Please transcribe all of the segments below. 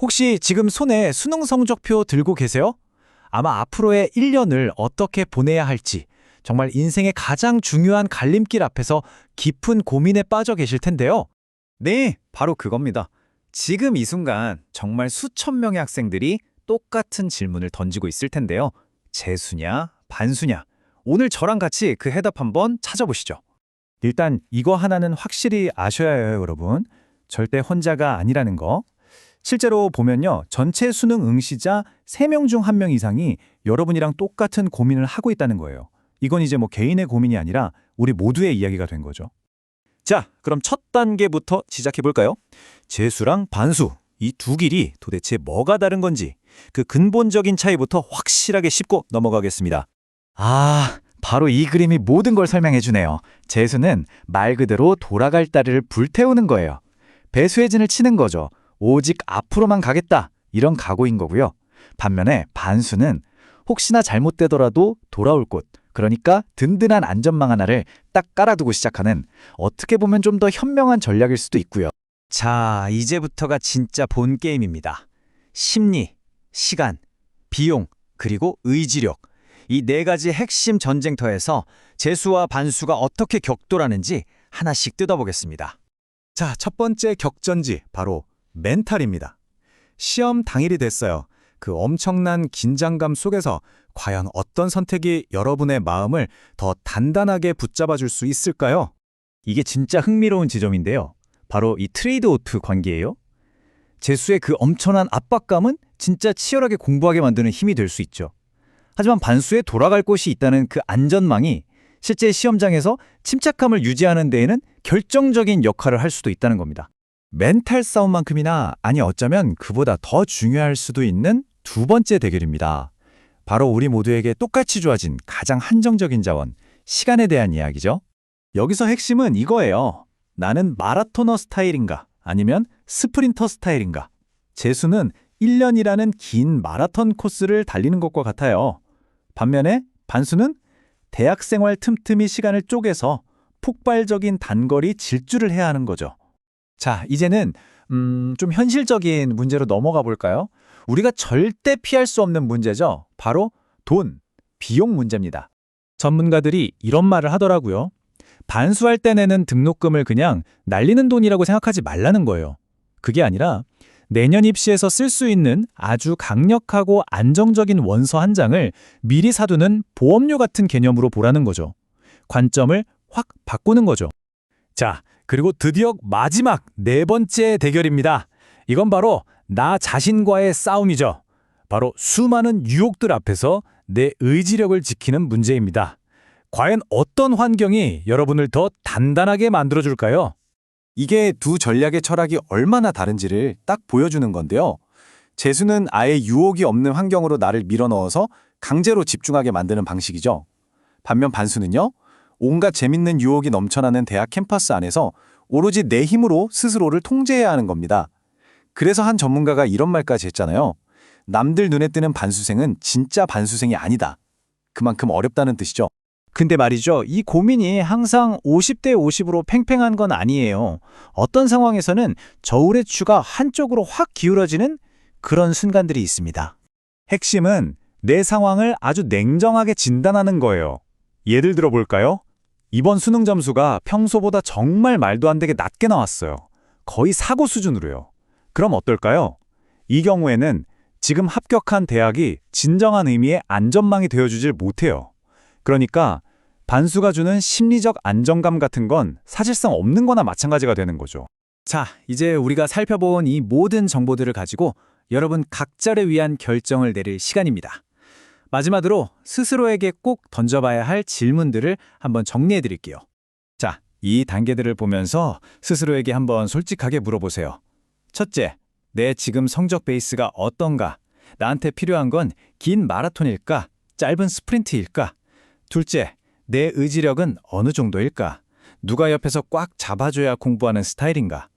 혹시 지금 손에 수능 성적표 들고 계세요? 아마 앞으로의 1년을 어떻게 보내야 할지 정말 인생의 가장 중요한 갈림길 앞에서 깊은 고민에 빠져 계실 텐데요. 네, 바로 그겁니다. 지금 이 순간 정말 수천 명의 학생들이 똑같은 질문을 던지고 있을 텐데요. 재수냐, 반수냐? 오늘 저랑 같이 그 해답 한번 찾아보시죠. 일단 이거 하나는 확실히 아셔야 해요, 여러분. 절대 혼자가 아니라는 거. 실제로 보면요. 전체 수능 응시자 3명 중 1명 이상이 여러분이랑 똑같은 고민을 하고 있다는 거예요. 이건 이제 뭐 개인의 고민이 아니라 우리 모두의 이야기가 된 거죠. 자, 그럼 첫 단계부터 시작해 볼까요? 재수랑 반수, 이 두 길이 도대체 뭐가 다른 건지 그 근본적인 차이부터 확실하게 짚고 넘어가겠습니다. 바로 이 그림이 모든 걸 설명해 주네요. 재수는 말 그대로 돌아갈 다리를 불태우는 거예요. 배수의 진을 치는 거죠. 오직 앞으로만 가겠다. 이런 각오인 거고요. 반면에 반수는 혹시나 잘못되더라도 돌아올 곳, 그러니까 든든한 안전망 하나를 딱 깔아두고 시작하는 어떻게 보면 좀 더 현명한 전략일 수도 있고요. 자, 이제부터가 진짜 본 게임입니다. 심리, 시간, 비용, 그리고 의지력. 이 네 가지 핵심 전쟁터에서 재수와 반수가 어떻게 격돌하는지 하나씩 뜯어보겠습니다. 자, 첫 번째 격전지 바로 멘탈입니다. 시험 당일이 됐어요. 그 엄청난 긴장감 속에서 과연 어떤 선택이 여러분의 마음을 더 단단하게 붙잡아 줄 수 있을까요? 이게 진짜 흥미로운 지점인데요. 바로 이 트레이드-오프 관계예요. 재수의 그 엄청난 압박감은 진짜 치열하게 공부하게 만드는 힘이 될 수 있죠. 하지만 반수에 돌아갈 곳이 있다는 그 안전망이 실제 시험장에서 침착함을 유지하는 데에는 결정적인 역할을 할 수도 있다는 겁니다. 멘탈 싸움만큼이나 아니 어쩌면 그보다 더 중요할 수도 있는 두 번째 대결입니다. 바로 우리 모두에게 똑같이 주어진 가장 한정적인 자원, 시간에 대한 이야기죠. 여기서 핵심은 이거예요. 나는 마라토너 스타일인가 아니면 스프린터 스타일인가. 재수는 1년이라는 긴 마라톤 코스를 달리는 것과 같아요. 반면에 반수는 대학생활 틈틈이 시간을 쪼개서 폭발적인 단거리 질주를 해야 하는 거죠. 자, 이제는 좀 현실적인 문제로 넘어가 볼까요? 우리가 절대 피할 수 없는 문제죠. 바로 돈, 비용 문제입니다. 전문가들이 이런 말을 하더라고요. 반수할 때 내는 등록금을 그냥 날리는 돈이라고 생각하지 말라는 거예요. 그게 아니라 내년 입시에서 쓸 수 있는 아주 강력하고 안정적인 원서 한 장을 미리 사두는 보험료 같은 개념으로 보라는 거죠. 관점을 확 바꾸는 거죠. 자, 그리고 드디어 마지막 네 번째 대결입니다. 이건 바로 나 자신과의 싸움이죠. 바로 수많은 유혹들 앞에서 내 의지력을 지키는 문제입니다. 과연 어떤 환경이 여러분을 더 단단하게 만들어줄까요? 이게 두 전략의 철학이 얼마나 다른지를 딱 보여주는 건데요. 재수는 아예 유혹이 없는 환경으로 나를 밀어넣어서 강제로 집중하게 만드는 방식이죠. 반면 반수는요, 온갖 재밌는 유혹이 넘쳐나는 대학 캠퍼스 안에서 오로지 내 힘으로 스스로를 통제해야 하는 겁니다. 그래서 한 전문가가 이런 말까지 했잖아요. 남들 눈에 띄는 반수생은 진짜 반수생이 아니다. 그만큼 어렵다는 뜻이죠. 근데 말이죠. 이 고민이 항상 50대 50으로 팽팽한 건 아니에요. 어떤 상황에서는 저울의 추가 한쪽으로 확 기울어지는 그런 순간들이 있습니다. 핵심은 내 상황을 아주 냉정하게 진단하는 거예요. 예를 들어 볼까요? 이번 수능 점수가 평소보다 정말 말도 안 되게 낮게 나왔어요. 거의 사고 수준으로요. 그럼 어떨까요? 이 경우에는 지금 합격한 대학이 진정한 의미의 안전망이 되어주질 못해요. 그러니까 반수가 주는 심리적 안정감 같은 건 사실상 없는 거나 마찬가지가 되는 거죠. 자, 이제 우리가 살펴본 이 모든 정보들을 가지고 여러분 각자를 위한 결정을 내릴 시간입니다. 마지막으로 스스로에게 꼭 던져봐야 할 질문들을 한번 정리해 드릴게요. 자, 이 단계들을 보면서 스스로에게 한번 솔직하게 물어보세요. 첫째, 내 지금 성적 베이스가 어떤가? 나한테 필요한 건 긴 마라톤일까? 짧은 스프린트일까? 둘째, 내 의지력은 어느 정도일까? 누가 옆에서 꽉 잡아줘야 공부하는 스타일인가?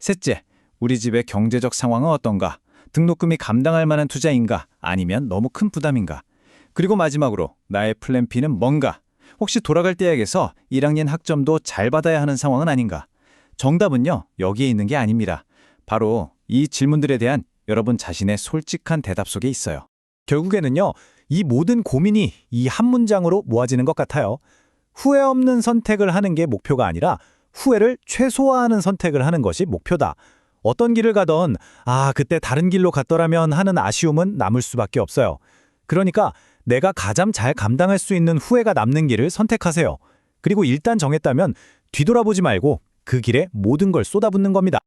셋째, 우리 집의 경제적 상황은 어떤가? 등록금이 감당할 만한 투자인가? 아니면 너무 큰 부담인가? 그리고 마지막으로 나의 플랜 B는 뭔가? 혹시 돌아갈 대학에서 1학년 학점도 잘 받아야 하는 상황은 아닌가? 정답은요, 여기에 있는 게 아닙니다. 바로 이 질문들에 대한 여러분 자신의 솔직한 대답 속에 있어요. 결국에는요, 이 모든 고민이 이 한 문장으로 모아지는 것 같아요. 후회 없는 선택을 하는 게 목표가 아니라 후회를 최소화하는 선택을 하는 것이 목표다. 어떤 길을 가던 그때 다른 길로 갔더라면 하는 아쉬움은 남을 수밖에 없어요. 그러니까 내가 가장 잘 감당할 수 있는 후회가 남는 길을 선택하세요. 그리고 일단 정했다면 뒤돌아보지 말고 그 길에 모든 걸 쏟아붓는 겁니다.